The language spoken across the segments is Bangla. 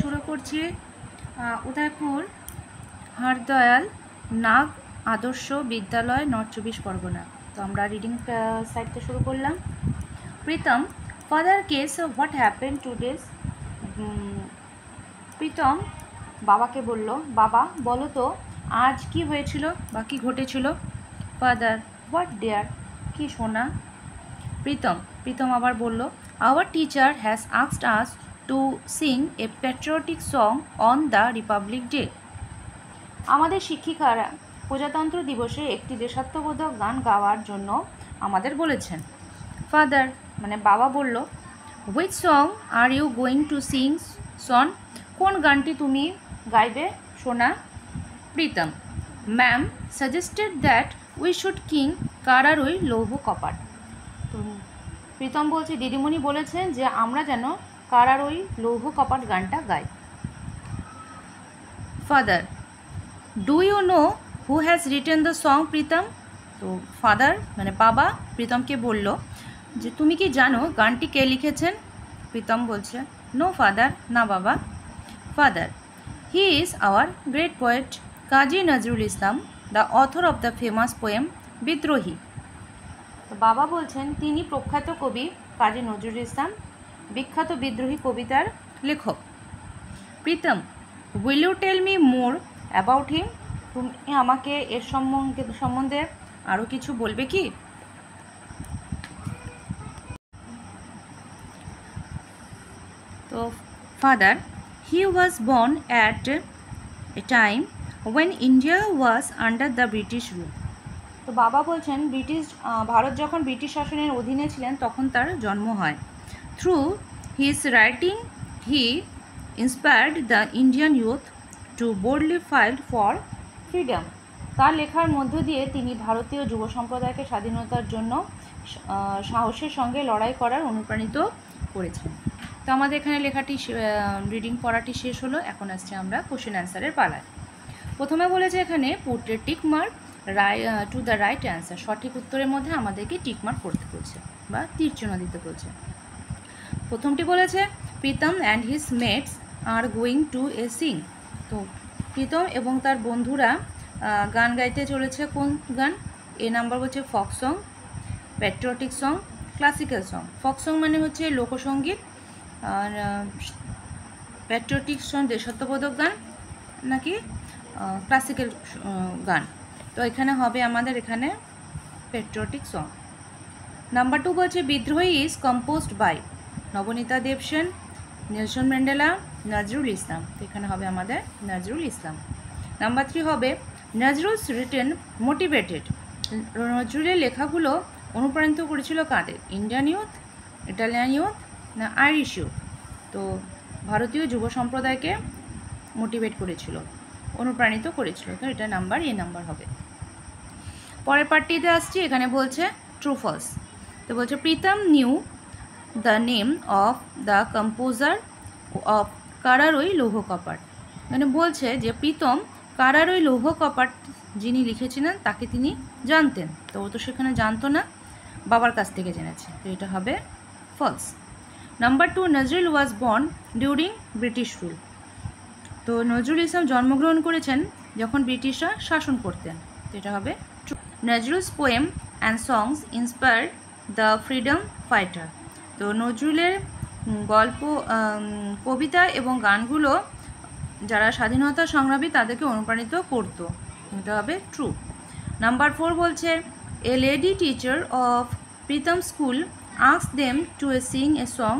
শুরু করছি উদয়পুর হরদয়াল নাগ আদর্শ বিদ্যালয় নর্থ 24 পরগনা। তো আমরা রিডিং সাইডটা শুরু করলাম। Pritam, father asks what happen today's. Pritam বাবাকে বলল, বাবা বলো তো আজ কি হয়েছিল বা কী ঘটেছিল। ফাদার, হোয়াট ডিয়ার, কি শোনা। প্রীতম আবার বলল, our teacher has asked us to sing A patriotic song on the Republic day. আমাদের শিক্ষিকারা প্রজাতন্ত্র দিবসে একটি দেশাত্মবোধক গান গাওয়ার জন্য আমাদের বলেছেন। ফাদার মানে বাবা বলল, which song are you going to sing son, কোন গানটি তুমি গাইবে শোনা। Pritam, ma'am suggested that we should কিং কারারুই লৌহ কপাট। তো প্রীতম বলছে, দিদিমণি বলেছেন যে আমরা যেন কারারুই লৌহ কপাট গানটা গাই। Father, do you know who has written the song Pritam. তো ফাদার মানে বাবা প্রীতমকে বলল যে তুমি কি জানো গানটি কে লিখেছেন। প্রীতম বলছে, নো ফাদার, না বাবা। Father, he is our great poet Kazi Nazrul Islam, the author of the famous poem বিদ্রোহী। তো বাবা বলছেন তিনি প্রখ্যাত কবি কাজী নজরুল ইসলাম, বিখ্যাত বিদ্রোহী কবিতার লেখক। Pritam, will you tell me more about him, তুমি আমাকে এর সম্বন্ধে আরও কিছু বলবে কি। তো father, he was born at a time when India was under the British rule. তো বাবা বলছেন ভারত যখন ব্রিটিশ শাসনের অধীনে ছিলেন তখন তার জন্ম হয়। Through his writing he inspired the Indian youth to boldly fight for freedom. তার লেখার মধ্য দিয়ে তিনি ভারতীয় যুব সম্প্রদায়কে স্বাধীনতার জন্য সাহসের সঙ্গে লড়াই করার অনুপ্রাণিত করেছেন। তো আমাদের এখানে লেখাটি রিডিং পড়াটি শেষ হলো। এখন আসছে আমরা কোশ্চেন অ্যান্সারের পালায়। প্রথমে বলেছে এখানে put a tick mark to the right answer, সঠিক উত্তরের মধ্যে আমাদেরকে টিক মার্ক করতে বলছে বা তীর চিহ্ন দিতে বলছে। প্রথমটি বলেছে Pritam and his mates are going to a sing. তো প্রীতম এবং তার বন্ধুরা গান গাইতে চলেছে। কোন গান? এ নাম্বার হচ্ছে folk song, patriotic song, classical song. Folk song মানে হচ্ছে লোকসঙ্গীত, আর প্যাট্রিয়টিক সং দেশাত্মবোধক গান নাকি ক্লাসিক্যাল গান। তো এখানে হবে আমাদের এখানে প্যাট্রিয়টিক সং। নাম্বার 2 বলছে Bidrohi is composed by Nabaneeta Dev Sen, Nelson Mandela, Nazrul Islam. তো এখানে হবে আমাদের নজরুল ইসলাম। নাম্বার 3 হবে নজরুলস রিটেন মোটিভেটেড, নজরুলের লেখাগুলো অনুপ্রাণিত করেছিল কাদের? ইন্ডিয়ান ইউথ, ইটালিয়ান ইউথ না আইরিশ ইউথ। তো ভারতীয় যুব সম্প্রদায়কে মোটিভেট করেছিল, অনুপ্রাণিত করেছিল। তো এটা নাম্বার এ নাম্বার হবে। পরের পার্টিতে আসছি, এখানে বলছে ট্রু ফলস। তো বলছে Pritam knew the name of the composer of কারারুই লৌহ কপাট। মানে বলছে যে প্রীতম কারারুই লৌহ কপাট যিনি লিখেছিলেন তাকে তিনি জানতেন। তো ও তো সেখানে জানতো না, বাবার কাছ থেকে জেনেছে। তো এটা হবে false. Number 2 Nazrul was born during British rule. তো নজরুল ইসলাম জন্মগ্রহণ করেছেন যখন ব্রিটিশরা শাসন করতেন। তো এটা হবে true. Nazrul's poem and songs inspired the freedom fighter. তো নজরুলের গল্প, কবিতা এবং গানগুলো যারা স্বাধীনতা সংগ্রামী তাদেরকে অনুপ্রাণিত করত। এটা হবে ট্রু। নাম্বার 4 বলছে a lady teacher of Pritam school ask them to sing a song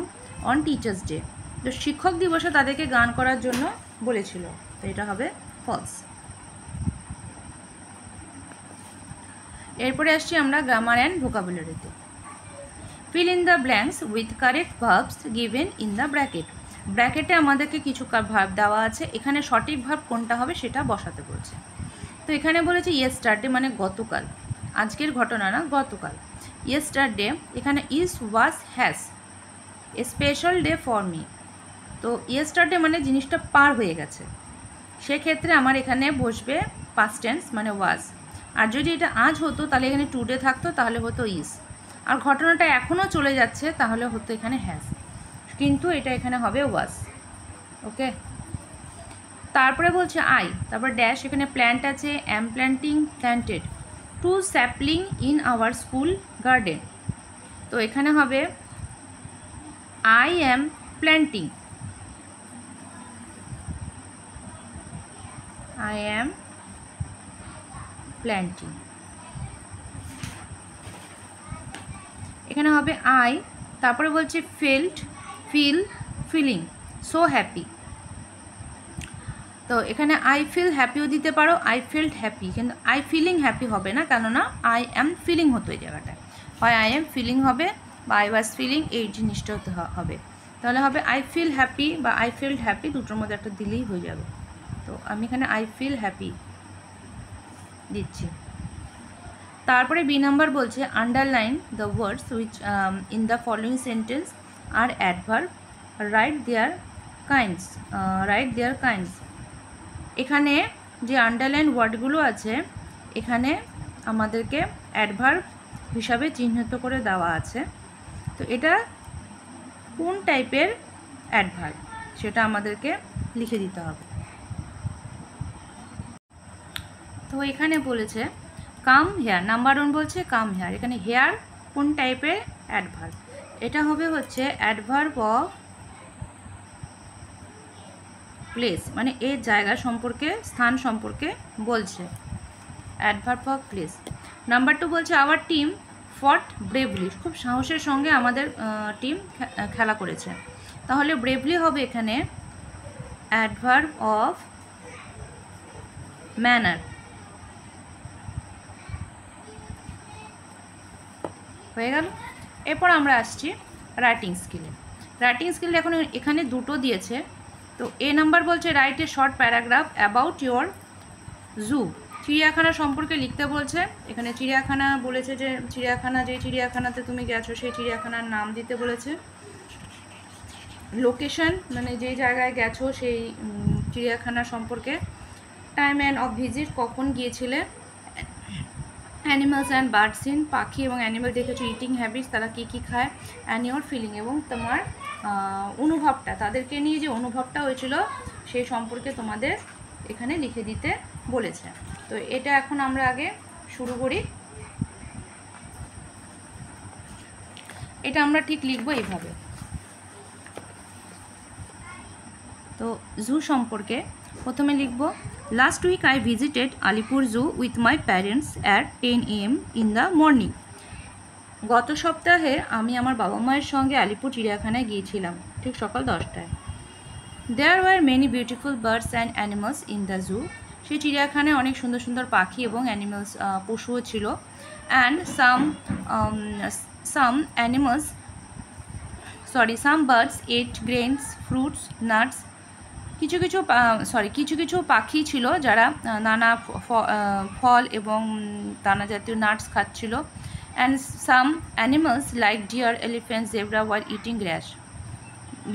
on teachers day. তো শিক্ষক দিবসে তাদেরকে গান করার জন্য বলেছিল। তো এটা হবে ফলস। এরপরে আসছি আমরা গ্রামার অ্যান্ড ভোকাবুলারিতে। Fill in the blanks with correct verbs given in the bracket. ব্র্যাকেটে আমাদেরকে কিছু ভার্ব দেওয়া আছে, এখানে সঠিক ভার্ব কোনটা হবে সেটা বসাতে বলছে। তো এখানে বলেছে ইয়েস্টারডে মানে গতকাল, আজকের ঘটনা না, গতকাল। ইয়েস্টারডে এখানে is was has a special day for me. তো ইয়েস্টারডে মানে জিনিসটা পার হয়ে গেছে, সেক্ষেত্রে আমার এখানে বসবে পাস্ট টেন্স মানে ওয়াজ। আর যদি এটা আজ হতো তাহলে এখানে টুডে থাকতো, তাহলে হতো ইজ। আর ঘটনাটা এখনও চলে যাচ্ছে তাহলে হতো এখানে হ্যাজ, কিন্তু এটা এখানে হবে ওয়াজ। ওকে, তারপরে বলছে আই, তারপর ড্যাশ, এখানে প্ল্যান্ট আছে, am planting planted 2 sapling in our school garden. তো এখানে হবে I am planting, I am planting। এখানে হবে আই, তারপরে বলছে filled, fill, filling, so happy. তো এখানে আই ফিল হ্যাপিও দিতে পারো, আই ফিল্ড হ্যাপি, কিন্তু আই ফিলিং হ্যাপি হবে না, কেননা আই অ্যাম ফিলিং হতো এই জায়গাটায়, হয় আই অ্যাম ফিলিং হবে বা আই ওয়াজ ফিলিং, এই জিনিসটা হতে হবে। তাহলে হবে আই ফিল হ্যাপি বা আই ফিল্ড হ্যাপি, দুটোর মধ্যে একটা দিলেই হয়ে যাবে। তো আমি এখানে আই ফিল হ্যাপি দিচ্ছি। তারপরে বি নাম্বার বলছে underline the words which in the following sentence are adverb, write their kinds, write their kinds. এখানে যে আন্ডারলাইন ওয়ার্ডগুলো আছে এখানে আমাদেরকে অ্যাডভার্ব হিসাবে চিহ্নিত করে দেওয়া আছে। তো এটা কোন টাইপের অ্যাডভার্ব সেটা আমাদেরকে লিখে দিতে হবে। তো এখানে বলেছে কাম হেয়ার, নাম্বার 1 বলছে কাম হেয়ার, এখানে হেয়ার কোন টাইপের অ্যাডভার্ব, এটা হবে হচ্ছে অ্যাডভার্ব অফ প্লেস, মানে এই জায়গা সম্পর্কে, স্থান সম্পর্কে বলছে, অ্যাডভার্ব অফ প্লেস। নাম্বার 2 বলছে আওয়ার টিম ফট ব্রেভলি, খুব সাহসের সঙ্গে আমাদের টিম খেলা করেছে, তাহলে ব্রেভলি হবে এখানে অ্যাডভার্ব অফ ম্যানার। হয়ে গেল। এরপর আমরা আসছি রাইটিং স্কিলে। রাইটিং স্কিল এখন এখানে দুটো দিয়েছে। তো এ নাম্বার বলছে write a short paragraph about your zoo, চিড়িয়াখানা সম্পর্কে লিখতে বলছে। এখানে চিড়িয়াখানা বলেছে যে চিড়িয়াখানা, যে চিড়িয়াখানাতে তুমি গেছো সেই চিড়িয়াখানার নাম দিতে বলেছে, লোকেশন মানে যেই জায়গায় গেছো সেই চিড়িয়াখানা সম্পর্কে, টাইম অ্যান্ড অফ ভিজিট কখন গিয়েছিলে, অ্যানিমালস অ্যান্ড বার্ড সিন, পাখি এবং অ্যানিমাল দেখেছো, ইটিং হ্যাবিটস তারা কী কী খায়, অ্যান্ড ইয়োর ফিলিং এবং তোমার অনুভবটা, তাদেরকে নিয়ে যে অনুভবটা হয়েছিল সেই সম্পর্কে তোমাদের এখানে লিখে দিতে বলেছে। তো এটা এখন আমরা আগে শুরু করি। এটা আমরা ঠিক লিখব এইভাবে। তো জু সম্পর্কে প্রথমে লিখব last week I visited Alipur zoo with my parents at 10 AM in the morning. গত সপ্তাহে আমি আমার বাবা মায়ের সঙ্গে আলিপুর চিড়িয়াখানায় গিয়েছিলাম ঠিক সকাল 10টায়। There were many beautiful birds and animals in the zoo, সেই চিড়িয়াখানায় অনেক সুন্দর সুন্দর পাখি এবং অ্যানিমালস পশুও ছিল। And some birds at grains, fruits, nuts, কিছু কিছু পাখি ছিল যারা নানা ফল এবং দানা জাতীয় নাটস খাচ্ছিল। And some animals like deer, elephant, zebra were eating grass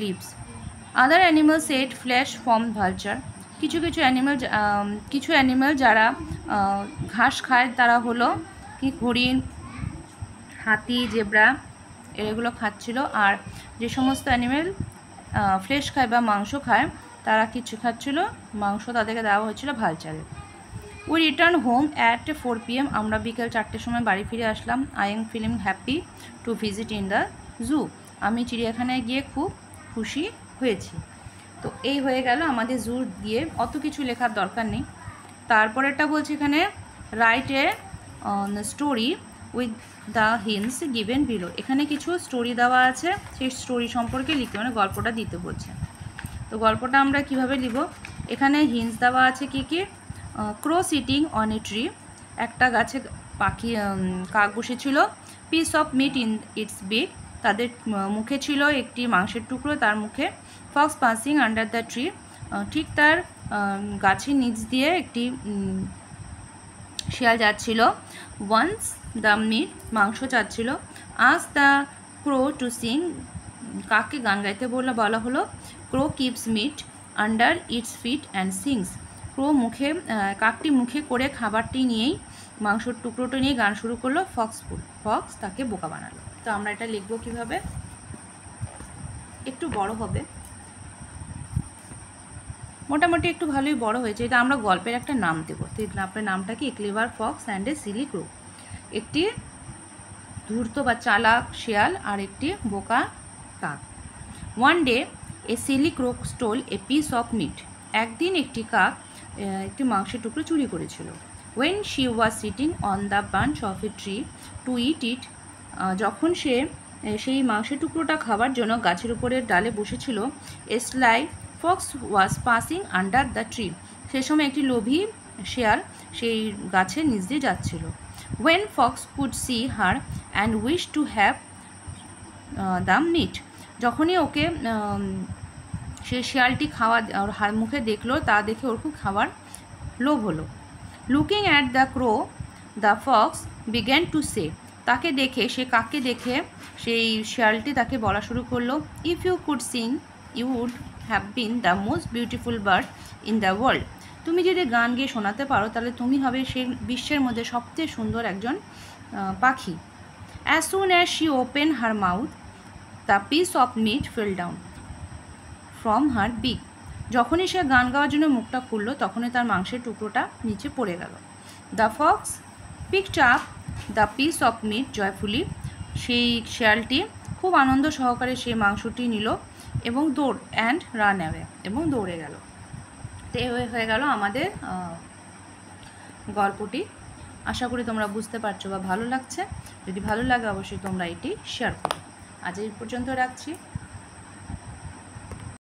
leaves. Other animals ate flesh from vulture, কিছু অ্যানিমাল যারা ঘাস খায় তারা হলো কি হরিণ, হাতি, জেব্রা এগুলো খাচ্ছিল। আর যে সমস্ত অ্যানিমেল ফ্লেশ খায় বা মাংস খায় তারা কিছু খাচ্ছিল মাংস, তাদেরকে দেওয়া হয়েছিল ভালচারে। We return home at 4 PM, আমরা বিকেল 4টের সময় বাড়ি ফিরে আসলাম। I am feeling happy to visit in the zoo, আমি চিড়িয়াখানায় গিয়ে খুব খুশি হয়েছি। তো এই হয়ে গেল আমাদের জু দিয়ে, অত কিছু লেখার দরকার নেই। তারপরেরটা বলছে এখানে write a story with the hints given below, এখানে কিছু স্টোরি দেওয়া আছে, সেই স্টোরি সম্পর্কে লিখতে মানে গল্পটা দিতে বলছে। তো গল্পটা আমরা কিভাবে লিখব, এখানে হিন্টস দেওয়া আছে কি কি, crow sitting on a tree, একটা গাছে পাখি কাক বসেছিল। Piece of meat in its beak, তাদের মুখে ছিল একটি মাংসের টুকরো তার মুখে। Fox passing under the tree, ঠিক তার গাছের নিচ দিয়ে একটি শিয়াল যাচ্ছিল। ওয়ান্স দ্য মিট, মাংস চাচ্ছিল। আস দ্য ক্রো টু সিং, কাককে গান গাইতে বলা হলো। Crow keeps meat under its feet and sings, কাকটি মুখে করে খাবারটি নিয়েই, মাংসর টুকরোটা নিয়ে গান শুরু করলো। ফক্স তাকে বোকা বানালো। তো আমরা এটা লিখবো কিভাবে, একটু বড় হবে। মোটামুটি একটু ভালোই বড় হয়েছে। এটা আমরা গল্পের একটা নাম দেবো। তো আপনার নামটা কি? Clever fox and a silly crow. একটি ধূর্ত বা চালাক শেয়াল আর একটি বোকা কাক। One day a silly crow stole a piece of meat. একদিন একটি কাক একটি মাংসের টুকরো চুরি করেছিল। When she was sitting on the branch of a tree to eat it. যখন সে সেই মাংসের টুকরোটা খাবার জন্য গাছের উপরের ডালে বসেছিল, a sly fox was passing under the tree. সে সময় একটি লোভী শেয়াল সেই গাছের নিচ দিয়ে যাচ্ছিল। When fox could see her and wish to have the meat. যখনই ওকে সেই শিয়ালটি খাওয়া ওর মুখে দেখলো, তা দেখে ওর খুব খাওয়ার লোভ হলো। Looking at the crow the fox began to say. তাকে দেখে, সে কাককে দেখে সেই শিয়ালটি তাকে বলা শুরু করলো, if you could sing you would have been the most beautiful bird in the world. তুমি যদি গান গেয়ে শোনাতে পারো তাহলে তুমি হবে সেই বিশ্বের মধ্যে সবচেয়ে সুন্দর একজন পাখি। As soon as she open her mouth the piece of meat fell down from her beak. যখনই সে গান গাওয়ার জন্য মুখটা খুললো, তখনই তার মাংসের টুকরোটা নিচে পড়ে গেল। The fox picked up the piece of meat joyfully. সেই শেয়ালটি খুব আনন্দ সহকারে সেই মাংসটি নিল এবং রান অ্যাওয়ে, এবং দৌড়ে গেল। তো হয়ে গেল আমাদের গল্পটি। আশা করি তোমরা বুঝতে পারছো বা ভালো লাগছে। যদি ভালো লাগে অবশ্যই তোমরা এটি শেয়ার করো। আজ এই পর্যন্ত রাখছি।